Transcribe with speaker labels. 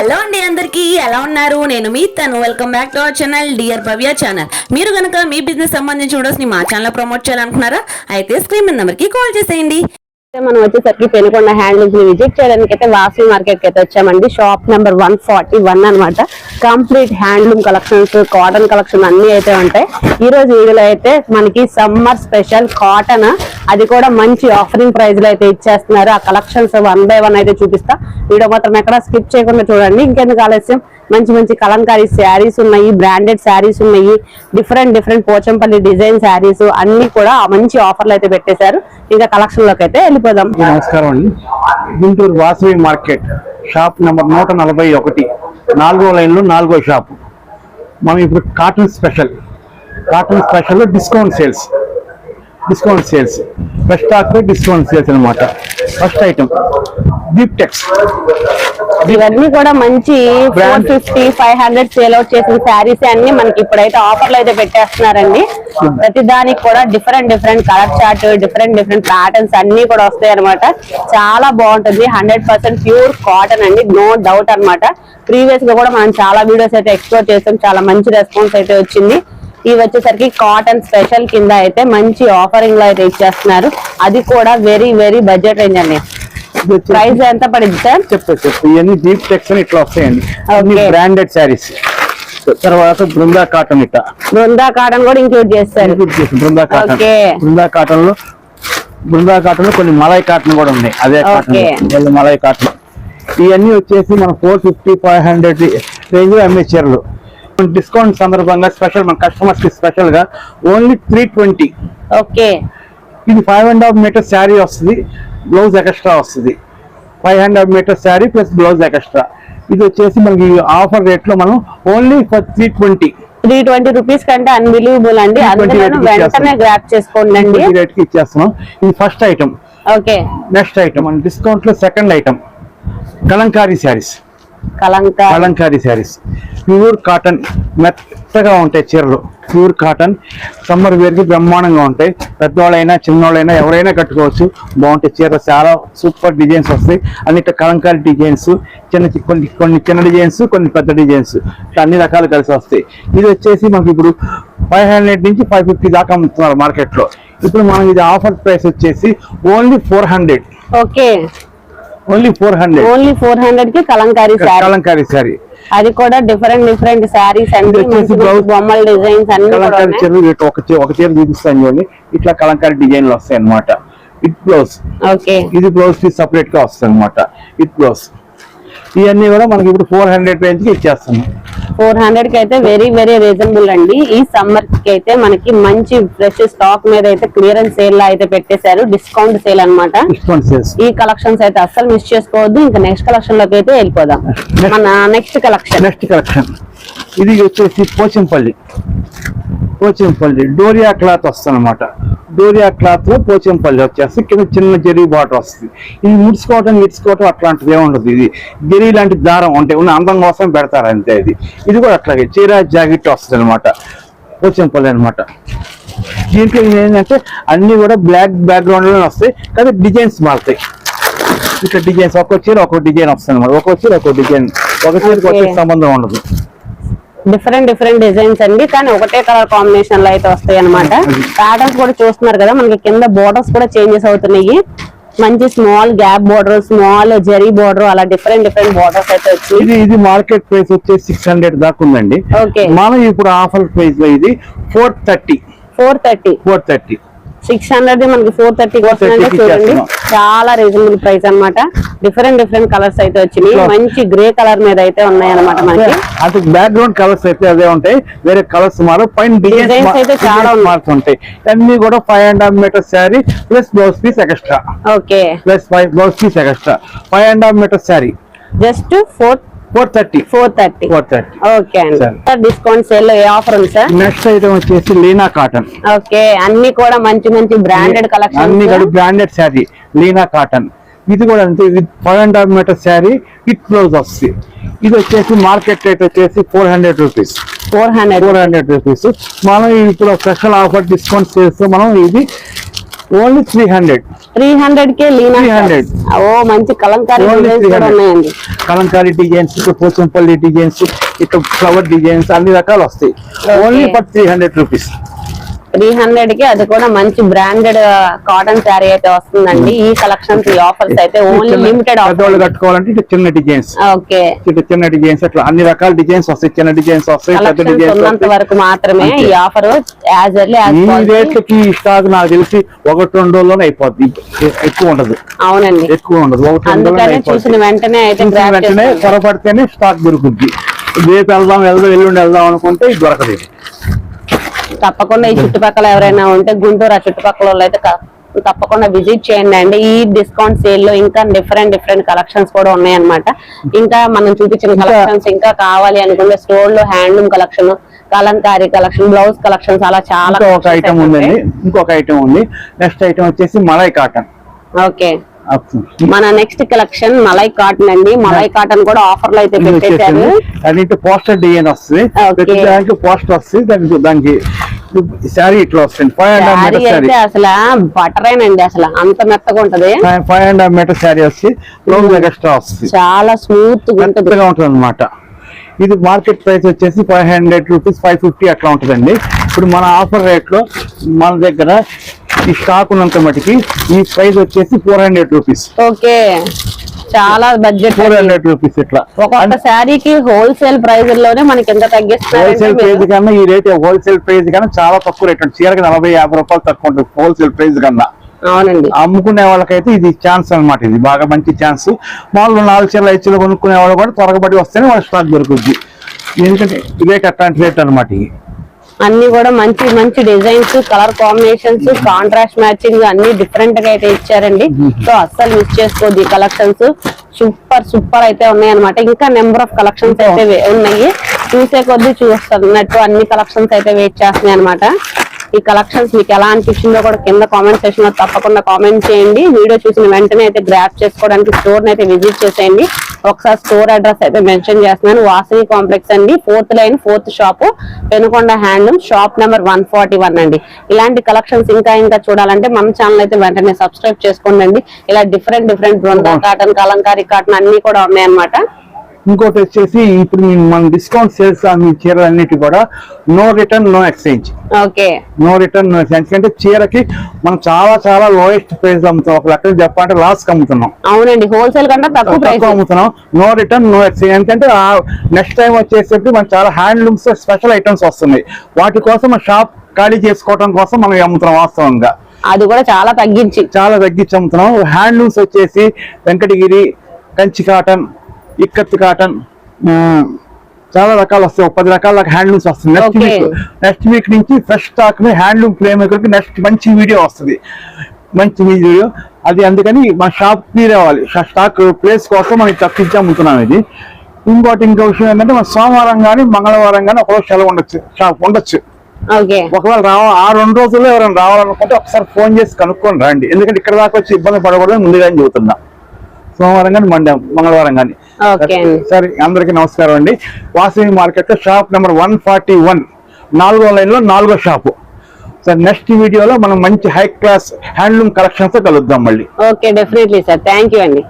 Speaker 1: Hello అండి, అందరికీ ఎలా ఉన్నారు? నేను మీ తను. Welcome back to our channel dear Bhavya channel. మీరు కనుక మీ బిజినెస్ సంబంధించి వీడియోస్ ని మా ఛానల్ ప్రమోట్ చేయాలనుకున్నారా? అయితే స్క్రీన్ మీద నెంబర్ కి కాల్ చేసేయండి. మనం వచ్చేసరికి పెనుకొండ హ్యాండ్లూమ్స్ ని విజిట్ చేయడానికి అయితే వాసవి మార్కెట్ కి అయితే వచ్చామండి. షాప్ నెంబర్ 141 అనమాట. Complete handloom collections, cotton collection అన్ని అయితే ఉంటాయి. ఈ రోజు వీడియోలో అయితే మనకి సమ్మర్ స్పెషల్ కాటన్, అది కూడా మంచి ఆఫరింగ్ ప్రైస్ లో అయితే ఇచ్చేస్తున్నారు. ఆ కలెక్షన్స్ 1 by 1 అయితే చూపిస్తా. వీడియో మాత్రం ఎక్కడ స్కిప్ చేయకుండా చూడండి. ఇంకెందుకు ఆలస్యం, మంచి మంచి కలంకారీ శారీస్ ఉన్నాయి, బ్రాండెడ్ శారీస్ ఉన్నాయి, డిఫరెంట్ పోచంపల్లి డిజైన్ శారీస్ అన్ని కూడా మంచి ఆఫర్లు అయితే పెట్టేశారు. ఇంకా కలెక్షన్ లోకి అయితే వెళ్ళిపోదాం.
Speaker 2: నమస్కారం అండి. Guntur Vasavi market shop number 141, 4వ లైన్ లో 4వ షాప్. మనం ఇప్పుడు cotton special discount sales first stock discount sales అనమాట. ఫస్ట్ ఐటమ్ డీప్ టెక్స్.
Speaker 1: ఇవన్నీ కూడా మంచి 450-500 సేల్ అవుట్ చేసిన శారీస్ అన్ని మనకి ఇప్పుడైతే ఆఫర్లు అయితే పెట్టేస్తున్నారండి. ప్రతి దానికి కూడా different colour chart, different patterns అన్ని కూడా వస్తాయి అనమాట. చాలా బాగుంటుంది. 100% ప్యూర్ కాటన్ అండి, నో డౌట్ అనమాట. ప్రీవియస్ గా కూడా మనం చాలా వీడియోస్ అయితే ఎక్స్ప్లోర్ చేసాం, చాలా మంచి రెస్పాన్స్ అయితే వచ్చింది. ఇవి వచ్చేసరికి కాటన్ స్పెషల్ కింద అయితే మంచి ఆఫరింగ్ లో అయితే ఇచ్చేస్తున్నారు. అది కూడా వెరీ బడ్జెట్ రేంజ్ అండి. ప్రైస్ ఎంత పడింది సార్?
Speaker 2: చెప్పు. ఇవన్నీ డీప్ టెక్స్ అని ఇట్లా వస్తాయండి. బ్రాండెడ్ శారీస్. తర్వాత బృందా కాటన్,
Speaker 1: బృందా కాటన్ కూడా ఇంక్లూడ్ చేస్తారు.
Speaker 2: బృందా కాటన్ లో కొన్ని మలై కాటన్ కూడా ఉన్నాయి. అదే కాటన్, మలై కాటన్. ఇవన్నీ వచ్చేసి మన 450-500 రేంజ్ లో అమ్మే చీరలు. డిస్కౌంట్ సందర్భంగా స్పెషల్ మన కస్టమర్స్ కి స్పెషల్ గా ఓన్లీ 320.
Speaker 1: ఓకే.
Speaker 2: ఇది 5.5 మీటర్ శారీ వస్తుంది, బ్లౌజ్ ఎక్స్ట్రా వస్తుంది. 5.5 metre sari plus blouse extra. ఇది వచ్చేసి మనకి ఆఫర్ రేట్ లో మనం ఓన్లీ ఫర్ 320
Speaker 1: రూపీస్ కంటే అన్బిలీవబుల్ అండి. వెంటనే గ్రాప్ చేసుకోండి,
Speaker 2: రేట్ కి ఇచ్చేస్తున్నాం. ఇది first item.
Speaker 1: Okay.
Speaker 2: Next item మన డిస్కౌంట్ లో second item Kalamkari saris. Pure cotton, మెత్తగా ఉంటాయి చీరలు. ప్యూర్ కాటన్, సమ్మర్ వేర్ కి బ్రహ్మాండంగా ఉంటాయి. పెద్దవాళ్ళైనా చిన్నవాళ్ళైనా ఎవరైనా కట్టుకోవచ్చు. బాగుంటాయి చీరలు. చాలా సూపర్ డిజైన్స్ వస్తాయి. అన్నిటి కలంకారీ డిజైన్స్, కొన్ని చిన్న డిజైన్స్, కొన్ని పెద్ద డిజైన్స్, అన్ని రకాలు కలిసి వస్తాయి. ఇది వచ్చేసి మనకి ఇప్పుడు 500 నుంచి 550 దాకా అమ్ముతున్నారు మార్కెట్ లో. ఇప్పుడు మనం ఇది ఆఫర్ ప్రైస్ వచ్చేసి ఓన్లీ 400.
Speaker 1: ఓకే.
Speaker 2: ఓన్లీ 400
Speaker 1: కి కలంకారీ శారీ. అది కూడా డిఫరెంట్ శారీస్ అండి. బొమ్మల డిజైన్స్ అన్ని
Speaker 2: ఒక చీర చూపిస్తాను చూడండి. ఇట్లా కలంకారీ డిజైన్లు వస్తాయి అనమాట. It blouse.
Speaker 1: ఓకే.
Speaker 2: ఇది బ్లౌజ్ కి సపరేట్ గా వస్తుంది అనమాట. It blouse. ఇవన్నీ కూడా మనకి ఇప్పుడు 400 రేంజ్ కి ఇచ్చేస్తున్నాం.
Speaker 1: 400 కి అయితే వెరీ రీజనబుల్ అండి. ఈ సమ్మర్ కి అయితే మనకి మంచి ఫ్రెష్ స్టాక్ మీద అయితే క్లియరెన్స్ సేల్ లా అయితే పెట్టేశారు. డిస్కౌంట్ సేల్ అనమాట.
Speaker 2: ఈ
Speaker 1: కలెక్షన్స్ అయితే అస్సలు మిస్ చేసుకోవద్దు. ఇంకా నెక్స్ట్ కలెక్షన్ లోకి అయితే వెళ్ళిపోదాం. మన నెక్స్ట్ కలెక్షన్
Speaker 2: ఇది వచ్చేసి పోచంపల్లి డోరియా క్లాత్ వస్తుంది అనమాట. డోరియా క్లాత్ లో పోచంపల్లి వచ్చేసి కింద చిన్న జరీ బాటర్ వస్తుంది. ఇది ముడుచుకోవటం అట్లాంటిది ఏముండదు. ఇది జరీ లాంటి దారం అంటే ఉన్న అందం కోసం పెడతారు అంతే. ఇది కూడా అట్లాగే చీర జాకెట్ వస్తుంది అనమాట. పోచంపల్లి అనమాట. దీంట్లో ఏంటంటే అన్ని కూడా బ్లాక్ బ్యాక్గ్రౌండ్ లోనే వస్తాయి, కానీ డిజైన్స్ మారుతాయి. ఇట్లా డిజైన్స్ ఒక్కో చీర ఒక్కో డిజైన్ వస్తుంది అనమాట. ఒక్కో చీర ఒక్కో డిజైన్, ఒక చీరకు వచ్చే సంబంధం ఉండదు.
Speaker 1: డిఫరెంట్ డిజైన్స్ అండి, కానీ ఒకటే కలర్ కాంబినేషన్ లో అయితే వస్తాయి అనమాట. ప్యాటర్న్స్ కూడా చూస్తున్నారు కదా, మనకి కింద బోర్డర్స్ కూడా చేంజెస్ అవుతున్నాయి. మంచి small gap border, small zari border, అలా డిఫరెంట్ బోర్డర్స్ అయితే వచ్చాయి.
Speaker 2: ఇది మార్కెట్ ప్రైస్ వచ్చేసి 600 దాకా ఉందండి. మనం ఇప్పుడు ఆఫర్ ప్రైస్ లో ఇది 430. 600
Speaker 1: మనకి 430 చూడండి. చాలా రీజనబుల్ ప్రైస్ అనమాట. డిఫరెంట్ కలర్స్ అయితే వచ్చినాయి. మంచి గ్రే కలర్ మీద అయితే ఉన్నాయి అనమాట. మనకి
Speaker 2: అది బ్యాక్గ్రౌండ్ కలర్స్ అయితే అదే ఉంటాయి, వేరే కలర్స్ మారు. పైన డిజైన్స్ అయితే చాలా మారుతుంటాయి. అన్ని కూడా 5.5 metre sari plus blouse piece extra.
Speaker 1: Okay.
Speaker 2: Plus blouse piece extra. 5.5 metre sari
Speaker 1: just 430. Okay అండి. డిస్కౌంట్ సేల్ లో ఏ ఆఫర్ ఉంది సార్?
Speaker 2: నెక్స్ట్ ఐటమ్ వచ్చేసి లీనా కాటన్.
Speaker 1: ఓకే. అన్ని కూడా మంచి బ్రాండెడ్ కలెక్షన్.
Speaker 2: అన్ని కూడా బ్రాండెడ్ శారీ లీనా కాటన్. ఇది కూడా అంతే. ఇది 5.5 మీటర్ శారీ విత్ బ్లౌజ్ వస్తుంది. ఇది వచ్చేసి మార్కెట్ రేట్ వచ్చేసి 400 రూపీస్. 400 రూపీస్. మనం ఇప్పుడు స్పెషల్ ఆఫర్ డిస్కౌంట్ చేస్తూ మనం ఇది ఓన్లీ 300.
Speaker 1: 300కే లీనా
Speaker 2: 300.
Speaker 1: ఓ మంచి కలంకారీ
Speaker 2: Only
Speaker 1: డిజైన్స్ కూడా
Speaker 2: 300.
Speaker 1: ఉన్నాయండి.
Speaker 2: కలంకారీ డిజైన్స్, పోచంపల్లి డిజైన్స్, ఇట్లా ఫ్లవర్ డిజైన్స్ అన్ని రకాలు వస్తాయి. Only for 300 rupees.
Speaker 1: 300కి అది కూడా మంచి బ్రాండెడ్ కాటన్ శారీ అయితే వస్తుందండి. ఈ కలెక్షన్స్ ఈ ఆఫర్స్ అయితే ఓన్లీ లిమిటెడ్
Speaker 2: పెద్దవాళ్ళు కట్టుకోవాలంటే ఇట్లా చిన్న డిజైన్స్,
Speaker 1: ఓకే
Speaker 2: ఇట్లా చిన్న డిజైన్స్, అట్లా అన్ని రకాల డిజైన్స్ వస్తాయి. చిన్న డిజైన్స్ వస్తాయి, పెద్ద
Speaker 1: కలెక్షన్స్
Speaker 2: డిజైన్స్
Speaker 1: ఉన్నంత
Speaker 2: వస్తాయి.
Speaker 1: వరకు మాత్రమే ఈ ఆఫర్ యాజ్ ఎర్లీ యాజ్
Speaker 2: ఈ
Speaker 1: పాసిబుల్.
Speaker 2: రేట్లకి ఈ స్టాక్ నాకు తెలిసి 1-2 రోజుల్లోనే అయిపోద్ది. ఎక్కువ ఉండదు,
Speaker 1: అవునండి,
Speaker 2: ఎక్కువ ఉండదు. 1-2 రోజుల్లోనే
Speaker 1: అందుకనే
Speaker 2: అయిపోద్ది.
Speaker 1: చూసిన వెంటనే అయితే
Speaker 2: చూసిన
Speaker 1: grab
Speaker 2: వెంటనే
Speaker 1: చేసుకోండి.
Speaker 2: త్వరపడితేనే స్టాక్ దొరుకుద్ది. రేపు వెళ్దాం ఎల్లుండి వెళ్దాం అనుకుంటే ఇది దొరకదు. ఇది
Speaker 1: తప్పకుండా ఈ చుట్టుపక్కల ఎవరైనా ఉంటే గుంటూరు ఆ చుట్టుపక్కల వాళ్ళు అయితే తప్పకుండా విజిట్ చేయండి అండి. ఈ డిస్కౌంట్ సేల్ లో ఇంకా డిఫరెంట్ కలెక్షన్స్ కూడా ఉన్నాయన్నమాట. ఇంకా మనం చూపించిన కలెక్షన్స్ ఇంకా కావాలి అనుకుంటే స్టోర్ లో handloom collection, Kalamkari collection, blouse collections అలా చాలా
Speaker 2: ఒక ఐటమ్ ఉందండి. ఇంకొక ఐటమ్ ఉంది. నెక్స్ట్ ఐటమ్ వచ్చేసి మలై కాటన్.
Speaker 1: ఓకే, మన నెక్స్ట్ కలెక్షన్ మలై కాటన్ అండి. మలై కాటన్ కూడా ఆఫర్ లో అయితే పెట్టేశారు.
Speaker 2: అది పోస్టర్ డిజైన్ వస్తుంది, దానికి పోస్టర్ వస్తుంది, దానికి శారీ ఇట్లా వస్తుంది. 5.5 మీటర్ శారీ
Speaker 1: అసలు బటరేనండి, అసలు అంత మెత్తగా ఉంటది.
Speaker 2: 5.5 మీటర్ శారీ వచ్చి బ్లౌజ్ ఎక్స్ట్రా వస్తుంది.
Speaker 1: చాలా స్మూత్ గా
Speaker 2: ఉంటుంది అనమాట. ఇది మార్కెట్ ప్రైస్ వచ్చేసి 500 రూపీస్, 550 అట్లా ఉంటుందండి. ఇప్పుడు మన ఆఫర్ రేట్ లో మన దగ్గర ఈ స్టాక్ ఉన్నంత మటుకి ఈ ప్రైస్ వచ్చేసి 400 రూపీస్.
Speaker 1: ఓకే, చాలా బడ్జెట్.
Speaker 2: 400 రూపీస్. ఇట్లా
Speaker 1: ఒక్కొక్క శారీకి హోల్సేల్ ప్రైస్ లోనే మనకి ఎంత తగ్గిస్తున్నారు.
Speaker 2: హోల్సేల్ ప్రైస్ కన్నా ఈ రేట్ హోల్సేల్ ప్రైస్ కన్నా చాలా తక్కువ రేట్ ఉంటుంది. చీరకి 40-50 రూపాయలు తక్కువ ఉంటుంది హోల్సేల్ ప్రైస్ కన్నా.
Speaker 1: అవునండి,
Speaker 2: అమ్ముకునే వాళ్ళకైతే ఇది ఛాన్స్ అన్నమాట. ఇది బాగా మంచి ఛాన్స్. మామూలు 4 చీరలు 5 చీరలు కొనుక్కునే వాళ్ళు కూడా త్వరగబడి వస్తేనే వాళ్ళ స్టాక్ దొరుకుద్ది. ఎందుకంటే ఇదే అట్లాంటి రేట్ అనమాట. ఇది
Speaker 1: అన్ని కూడా మంచి మంచి designs, colour combinations, contrast matching అన్ని డిఫరెంట్ గా అయితే ఇచ్చారండి. సో అస్సలు మిస్ చేసుకోవద్దు. ఈ కలెక్షన్స్ సూపర్ అయితే ఉన్నాయి అనమాట. ఇంకా నెంబర్ ఆఫ్ కలెక్షన్స్ అయితే ఉన్నాయి. చూసే కొద్దీ చూస్తున్నట్టు అన్ని కలెక్షన్స్ అయితే వెయిట్ చేస్తున్నాయి అనమాట. ఈ కలెక్షన్స్ మీకు ఎలా అనిపించిందో కూడా కింద కామెంట్ సెక్షన్ లో తప్పకుండా కామెంట్ చేయండి. వీడియో చూసిన వెంటనే అయితే గ్రాప్ చేసుకోవడానికి స్టోర్ అయితే విజిట్ చేసేయండి. ఒకసారి స్టోర్ అడ్రస్ అయితే మెన్షన్ చేస్తున్నాను. వాసవి కాంప్లెక్స్ అండి, 4th line 4th shop, Penukonda handloom, shop number 141 అండి. ఇలాంటి కలెక్షన్స్ ఇంకా చూడాలంటే మన ఛానల్ అయితే వెంటనే సబ్స్క్రైబ్ చేసుకోండి. ఇలా different Brinda cotton, Kalamkari cotton అన్ని కూడా ఉన్నాయన్నమాట.
Speaker 2: ఇంకోటి వచ్చేసి ఇప్పుడు మన డిస్కౌంట్ సేల్స్ చీరలు అన్నిటి కూడా no return no exchange.
Speaker 1: Okay,
Speaker 2: no return no exchange. ఎందుకంటే చీరకి మనం చాలా లోయెస్ట్ ప్రైస్ అమ్ముతాం. ఒక లెక్క చెప్పాలంటే లాస్ అమ్ముతున్నాం.
Speaker 1: అవునండి, హోల్సేల్ కన్నా తక్కువ
Speaker 2: అమ్ముతున్నాం. No return no exchange. ఎందుకంటే నెక్స్ట్ టైం వచ్చేసరికి మనకి చాలా హ్యాండ్లూమ్స్ స్పెషల్ ఐటమ్స్ వస్తున్నాయి. వాటి కోసం మన షాప్ ఖాళీ చేసుకోవడం కోసం మనం అమ్ముతున్నాం. వాస్తవంగా
Speaker 1: అది కూడా చాలా తగ్గించి
Speaker 2: అమ్ముతున్నాం. హ్యాండ్లూమ్స్ వచ్చేసి వెంకటగిరి, కంచి కాటన్, ఇక్కత్ కాటన్, చాలా రకాలు వస్తాయి. 10 రకాల హ్యాండ్లూమ్స్ వస్తుంది. నెక్స్ట్ వీక్ నుంచి ఫ్రెష్ స్టాక్ హ్యాండ్లూమ్ ప్లే మేకర్కి నెక్స్ట్ మంచి వీడియో వస్తుంది. మంచి వీడియో అది. అందుకని మన షాప్ క్లియర్ అవ్వాలి. స్టాక్ ప్లేస్ కోసం మనం తప్పించి అమ్ముతున్నాం. ఇది ఇంకో విషయం ఏంటంటే మన సోమవారం కానీ మంగళవారం కానీ ఒకరోజు సెలవు ఉండొచ్చు, షాప్ ఉండొచ్చు. ఒకవేళ ఆ 2 రోజుల్లో ఎవరైనా రావాలనుకుంటే ఒకసారి ఫోన్ చేసి కనుక్కొని రండి. ఎందుకంటే ఇక్కడ దాకా వచ్చి ఇబ్బంది పడకూడదని ముందుగానే చెబుతున్నా. సోమవారం కానీ మంగళవారం కానీ. సరే, అందరికీ నమస్కారం అండి. వాసవి మార్కెట్ లో షాప్ నెంబర్ 141, 4వ లైన్ లో 4వ షాపు. సార్ నెక్స్ట్ వీడియోలో మనం మంచి హై క్లాస్ హ్యాండ్లూమ్ కలెక్షన్స్ తో కలుద్దాం మళ్ళీ.
Speaker 1: Okay, definitely sir. Thank you అండి.